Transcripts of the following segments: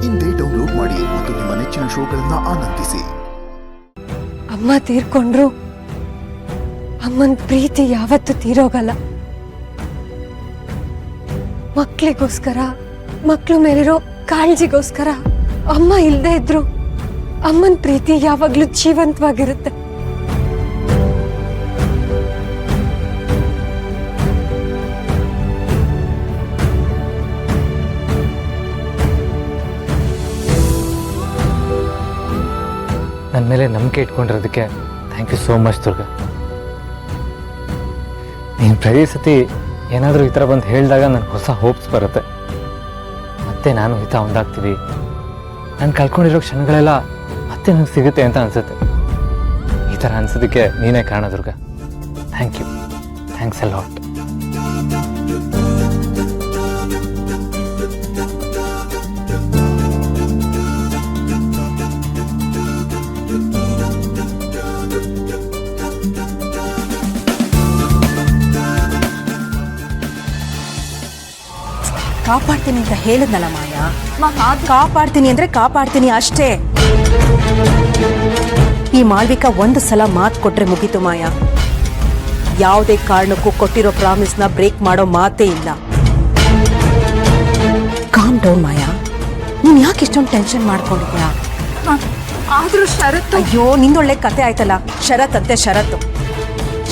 ಇಂದೇ ಡೌನ್ಲೋಡ್ ಮಾಡಿ ಮತ್ತು ನಿಮ್ಮ ನೆಚ್ಚಿನ ಶೋಗಳನ್ನ ಆನಂದಿಸಿ. ಅಮ್ಮ ತೀರ್ಕೊಂಡ್ರು ಅಮ್ಮನ ಪ್ರೀತಿ ಯಾವತ್ತೂ ತೀರೋಗಲ್ಲ. ಮಕ್ಕಳಿಗೋಸ್ಕರ, ಮಕ್ಕಳ ಮೇಲಿರೋ ಕಾಳಜಿಗೋಸ್ಕರ ಅಮ್ಮ ಇಲ್ಲದೆ ಇದ್ರು ಅಮ್ಮನ ಪ್ರೀತಿ ಯಾವಾಗ್ಲೂ ಜೀವಂತವಾಗಿರುತ್ತೆ. ನನ್ನ ಮೇಲೆ ನಂಬಿಕೆ ಇಟ್ಕೊಂಡಿರೋದಕ್ಕೆ thank you so much Durga. ನೀನು ಪ್ರತಿ ಸತಿ ಏನಾದರೂ ಈ ಥರ ಬಂದು ಹೇಳಿದಾಗ ನನಗೆ ಹೊಸ ಹೋಪ್ಸ್ ಬರುತ್ತೆ. ಮತ್ತೆ ನಾನು ಹಿತ ಒಂದಾಗ್ತೀವಿ, ನಾನು ಕಳ್ಕೊಂಡಿರೋ ಕ್ಷಣಗಳೆಲ್ಲ ಮತ್ತೆ ನನಗೆ ಸಿಗುತ್ತೆ ಅಂತ ಅನಿಸುತ್ತೆ. ಈ ಥರ ಅನ್ಸೋದಕ್ಕೆ ನೀನೇ ಕಾರಣ Durga. Thank you, thanks a lot. ಕಾಪಾಡ್ತೀನಿ ಅಂತ ಹೇಳಿದ್ನಲ್ಲ ಮಾಯಾ, ಕಾಪಾಡ್ತೀನಿ ಅಂದ್ರೆ ಕಾಪಾಡ್ತೀನಿ ಅಷ್ಟೇ. ಈ ಮಾಳ್ವಿಕಾ ಒಂದು ಸಲ ಮಾತು ಕೊಟ್ರೆ ಮುಗೀತು ಮಾಯಾ. ಯಾವುದೇ ಕಾರಣಕ್ಕೂ ಕೊಟ್ಟಿರೋ ಪ್ರಾಮಿಸ್ನ ಬ್ರೇಕ್ ಮಾಡೋ ಮಾತೇ ಇಲ್ಲ. ಕಾಮ್ ಡೌನ್ ಮಾಯಾ, ನೀನ್ ಯಾಕೆ ಇಷ್ಟೊಂದು ಟೆನ್ಷನ್ ಮಾಡ್ಕೊಂಡಿದ್ಯಾ? ಆದ್ರೂ ಷರತ್ತು. ಅಯ್ಯೋ, ನಿಂದೊಳ್ಳೆ ಕತೆ ಆಯ್ತಲ್ಲ. ಷರತ್ ಅಂತೆ ಷರತ್ತು.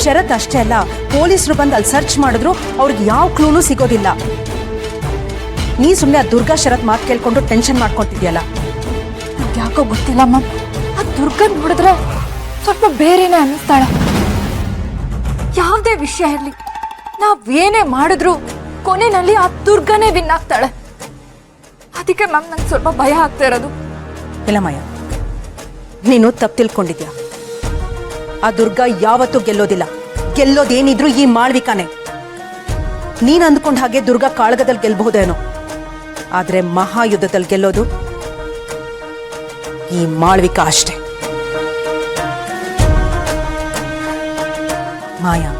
ಷರತ್ ಅಷ್ಟೇ ಅಲ್ಲ, ಪೊಲೀಸರು ಬಂದು ಅಲ್ಲಿ ಸರ್ಚ್ ಮಾಡಿದ್ರು ಅವ್ರಿಗೆ ಯಾವ ಕ್ಲೂನು ಸಿಗೋದಿಲ್ಲ. ನೀ ಸುಮ್ಮನೆ ಆ ದುರ್ಗಾ ಶರತ್ ಮಾತು ಕೇಳ್ಕೊಂಡು ಟೆನ್ಷನ್ ಮಾಡ್ಕೊತಿದ್ಯಲ್ಲ. ಯಾಕೋ ಗೊತ್ತಿಲ್ಲ ಮ್ಯಾಮ್, ಆ ದುರ್ಗನ್ ನೋಡಿದ್ರೆ ಸ್ವಲ್ಪ ಬೇರೆನೇ ಅನ್ನಿಸ್ತಾಳೆ. ಯಾವುದೇ ವಿಷಯ ಇರಲಿ, ನಾವೇನೇ ಮಾಡಿದ್ರು ಕೊನೆಯಲ್ಲಿ ಆ ದುರ್ಗನೇ ವಿನ್ ಆಗ್ತಾಳೆ. ಅದಕ್ಕೆ ಮ್ಯಾಮ್ ನಂಗೆ ಸ್ವಲ್ಪ ಭಯ ಆಗ್ತಾ ಇರೋದು. ಇಲ್ಲ ಮಾಯ, ನೀನು ತಪ್ಪು ತಿಳ್ಕೊಂಡಿದ್ಯಾ. ಆ ದುರ್ಗಾ ಯಾವತ್ತೂ ಗೆಲ್ಲೋದಿಲ್ಲ. ಗೆಲ್ಲೋದೇನಿದ್ರು ಈ ಮಾಳ್ವಿಕಾನೆ. ನೀನ್ ಅಂದ್ಕೊಂಡ ಹಾಗೆ ದುರ್ಗಾ ಕಾಳಗದಲ್ಲಿ ಗೆಲ್ಬಹುದೇನೋ, ಆದ್ರೆ ಮಹಾಯುದ್ಧದಲ್ಲಿ ಗೆಲ್ಲೋದು ಈ ಮಾಳ್ವಿಕಾ ಅಷ್ಟೇ. ಮಾಯಾ,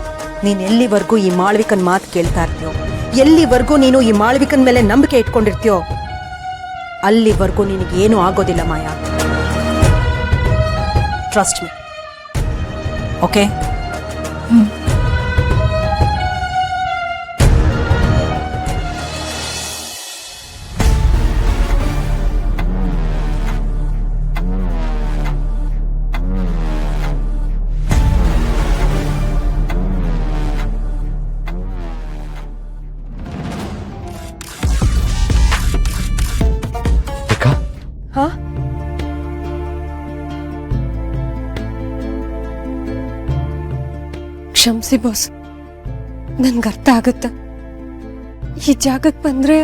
ನೀನ್ ಎಲ್ಲಿವರೆಗೂ ಈ ಮಾಳ್ವಿಕನ್ ಮಾತು ಕೇಳ್ತಾ ಇರ್ತೀಯೋ, ಎಲ್ಲಿವರೆಗೂ ನೀನು ಈ ಮಾಳ್ವಿಕನ್ ಮೇಲೆ ನಂಬಿಕೆ ಇಟ್ಕೊಂಡಿರ್ತೀಯೋ, ಅಲ್ಲಿವರೆಗೂ ನಿನಗೇನು ಆಗೋದಿಲ್ಲ ಮಾಯಾ. Trust me, okay? ಹಾ, ಕ್ಷಮಿಸಿ ಬಾಸ್, ನನ್ಗೆ ಅರ್ಥ ಆಗುತ್ತೆ. ಈ ಜಾಗಕ್ಕೆ ಬಂದ್ರೆ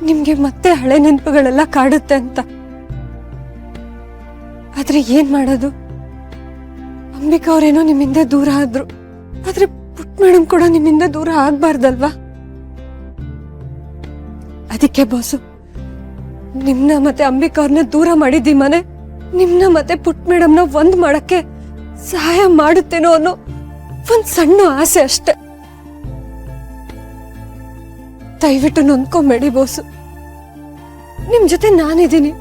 ನಿಮ್ಗೆ ಮತ್ತೆ ಹಳೆ ನೆನಪುಗಳೆಲ್ಲ ಕಾಡುತ್ತೆ ಅಂತ. ಆದ್ರೆ ಏನ್ ಮಾಡೋದು? ಅಂಬಿಕಾ ಅವರೇನೋ ನಿಮ್ಮಿಂದ ದೂರ ಆದ್ರು, ಆದ್ರೆ ಪುಟ್ ಮೇಡಮ್ ಕೂಡ ನಿಮ್ಮಿಂದ ದೂರ ಆಗ್ಬಾರ್ದಲ್ವಾ? ಅದಕ್ಕೆ ಬಾಸು, ನಿಮ್ನ ಮತ್ತೆ ಅಂಬಿಕಾ ಅವ್ರನ್ನ ದೂರ ಮಾಡಿದ್ದಿ ಮನೆ ನಿಮ್ನ ಮತ್ತೆ ಪುಟ್ ಮೇಡಮ್ನ ಒಂದ್ ಮಾಡಕ್ಕೆ ಸಹಾಯ ಮಾಡುತ್ತೇನೋ ಅನ್ನೋ ಒಂದ್ ಸಣ್ಣ ಆಸೆ ಅಷ್ಟೆ. ದಯವಿಟ್ಟು ನೊಂದ್ಕೊಂಬೇಡಿ ಬೋಸು, ನಿಮ್ ಜೊತೆ ನಾನಿದ್ದೀನಿ.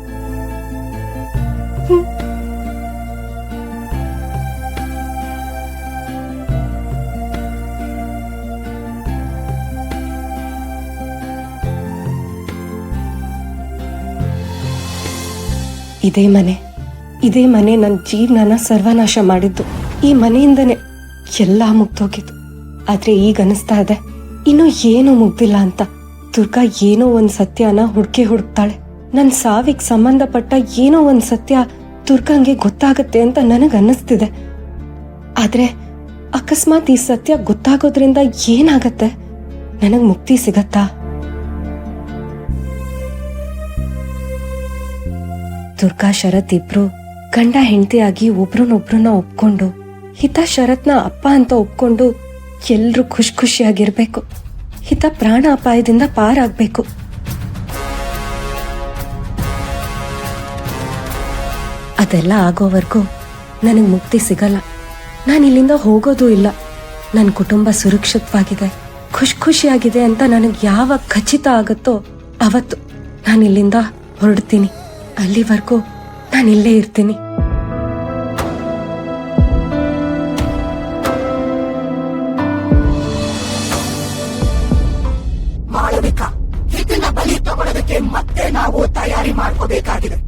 ಇದೇ ಮನೆ ನನ್ನ ಜೀವನನ ಸರ್ವನಾಶ ಮಾಡಿದ್ದು. ಈ ಮನೆಯಿಂದನೇ ಎಲ್ಲ ಮುಗ್ದೋಗಿದ್ದು. ಆದ್ರೆ ಈಗ ಅನಿಸ್ತಾ ಇದೆ ಇನ್ನು ಏನೂ ಮುಗ್ದಿಲ್ಲ ಅಂತ. ದುರ್ಗಾ ಏನೋ ಒಂದ್ ಸತ್ಯನ ಹುಡುಕ್ತಾಳೆ. ನನ್ ಸಾವಿಗೆ ಸಂಬಂಧಪಟ್ಟ ಏನೋ ಒಂದ್ ಸತ್ಯ ದುರ್ಗಂಗೆ ಗೊತ್ತಾಗತ್ತೆ ಅಂತ ನನಗ್ ಅನ್ನಿಸ್ತಿದೆ. ಆದ್ರೆ ಅಕಸ್ಮಾತ್ ಈ ಸತ್ಯ ಗೊತ್ತಾಗೋದ್ರಿಂದ ಏನಾಗತ್ತೆ? ನನಗ್ ಮುಕ್ತಿ ಸಿಗತ್ತಾ? ದುರ್ಗಾ ಶರತ್ ಇಬ್ರು ಗಂಡ ಹೆಂಡತಿಯಾಗಿ ಒಬ್ರನ್ನೊಬ್ರನ್ನ ಒಪ್ಕೊಂಡು, ಹಿತ ಶರತ್ನ ಅಪ್ಪ ಅಂತ ಒಪ್ಕೊಂಡು ಎಲ್ರೂ ಖುಷಿಯಾಗಿರ್ಬೇಕು. ಹಿತ ಪ್ರಾಣ ಅಪಾಯದಿಂದ ಪಾರಾಗ್ಬೇಕು. ಅದೆಲ್ಲ ಆಗೋವರೆಗೂ ನನಗೆ ಮುಕ್ತಿ ಸಿಗಲ್ಲ. ನಾನು ಇಲ್ಲಿಂದ ಹೋಗೋದೂ ಇಲ್ಲ. ನನ್ನ ಕುಟುಂಬ ಸುರಕ್ಷಿತವಾಗಿದೆ, ಖುಷಿಯಾಗಿದೆ ಅಂತ ನನಗೆ ಯಾವಾಗ ಖಚಿತ ಆಗುತ್ತೋ ಅವತ್ತು ನಾನು ಇಲ್ಲಿಂದ ಹೊರಡ್ತೀನಿ. ಅಲ್ಲಿವರೆಗೂ ನಾನು ಇಲ್ಲೇ ಇರ್ತೀನಿ. ಮಾಳವಿಕಾ, ಇದನ್ನ ಬಲಿ ತಗೊಳ್ಳೋದಕ್ಕೆ ಮತ್ತೆ ನಾವು ತಯಾರಿ ಮಾಡ್ಕೋಬೇಕಾಗಿದೆ.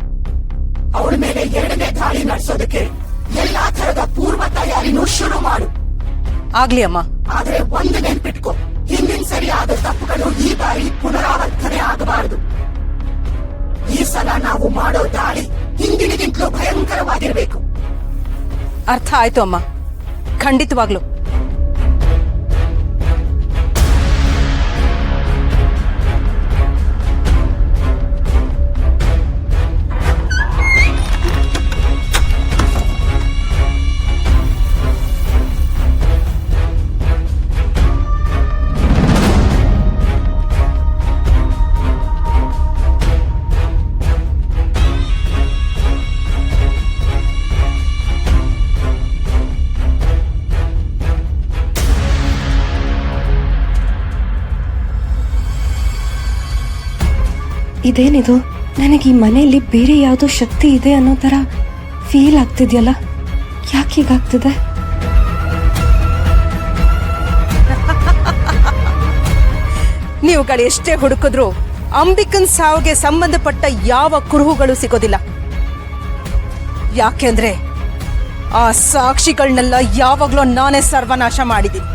ಅವಳ ಮೇಲೆ ಎರಡನೇ ದಾಳಿ ನಡೆಸೋದಕ್ಕೆ ಎಲ್ಲಾ ತರದ ಪೂರ್ವ ತಯಾರಿನೂ ಶುರು ಮಾಡು. ಆಗ್ಲಿ ಅಮ್ಮ. ಆದ್ರೆ ಒಂದು ನೆನ್ಪಿಟ್ಕೋ, ಹಿಂದಿನ ಸರಿಯಾದ ತಪ್ಪುಗಳು ಈ ಬಾರಿ ಪುನರಾವರ್ತನೆ ಆಗಬಾರದು. ಈ ಸಲ ನಾವು ಮಾಡೋ ದಾಳಿ ಹಿಂದಿನಗಿಂತಲೂ ಭಯಂಕರವಾಗಿರ್ಬೇಕು. ಅರ್ಥ ಆಯ್ತು ಅಮ್ಮ, ಖಂಡಿತವಾಗ್ಲು. ಇದೇನಿದು? ನನಗೆ ಈ ಮನೆಯಲ್ಲಿ ಬೇರೆ ಯಾವುದೋ ಶಕ್ತಿ ಇದೆ ಅನ್ನೋ ಥರ ಫೀಲ್ ಆಗ್ತಿದ್ಯಲ್ಲ. ಯಾಕೆ ಹೀಗಾಗ್ತಿದೆ? ನೀವುಗಳು ಎಷ್ಟೇ ಹುಡುಕಿದ್ರು ಅಂಬಿಕನ್ ಸಾವಿಗೆ ಸಂಬಂಧಪಟ್ಟ ಯಾವ ಕುರುಹುಗಳು ಸಿಗೋದಿಲ್ಲ. ಯಾಕೆಂದ್ರೆ ಆ ಸಾಕ್ಷಿಗಳನ್ನೆಲ್ಲ ಯಾವಾಗ್ಲೂ ನಾನೇ ಸರ್ವನಾಶ ಮಾಡಿದ್ದೀನಿ.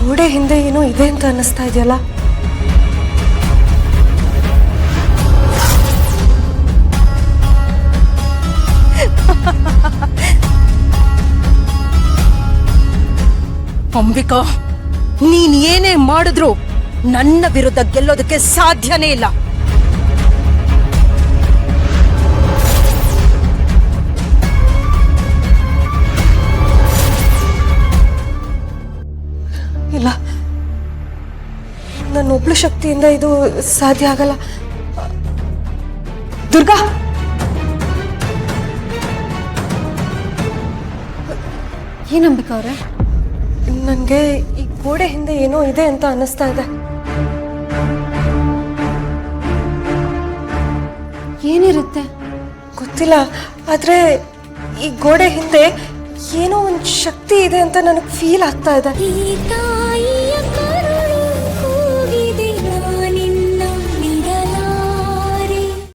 ಗೋಡೆ ಹಿಂದೆ ಏನೋ ಇದೆ ಅಂತ ಅನ್ನಿಸ್ತಾ ಇದೆಯಲ್ಲ. ಅಂಬಿಕಾ, ನೀನ್ ಏನೇ ಮಾಡಿದ್ರು ನನ್ನ ವಿರುದ್ಧ ಗೆಲ್ಲೋದಕ್ಕೆ ಸಾಧ್ಯನೇ ಇಲ್ಲ. ಇಲ್ಲ, ನನ್ನೊಬ್ಳು ಶಕ್ತಿಯಿಂದ ಇದು ಸಾಧ್ಯ ಆಗಲ್ಲ. ದುರ್ಗಾ, ಏನಂಬಿಕಾ ಅವ್ರೆ? ನನಗೆ ಈ ಗೋಡೆ ಹಿಂದೆ ಏನೋ ಇದೆ ಅಂತ ಅನ್ನಿಸ್ತಾ ಇದೆ. ಏನಿರುತ್ತೆ ಗೊತ್ತಿಲ್ಲ, ಆದ್ರೆ ಈ ಗೋಡೆ ಹಿಂದೆ ಏನೋ ಒಂದು ಶಕ್ತಿ ಇದೆ ಅಂತ ನನಗೆ ಫೀಲ್ ಆಗ್ತಾ ಇದೆ. ಈ ತಾಯಿ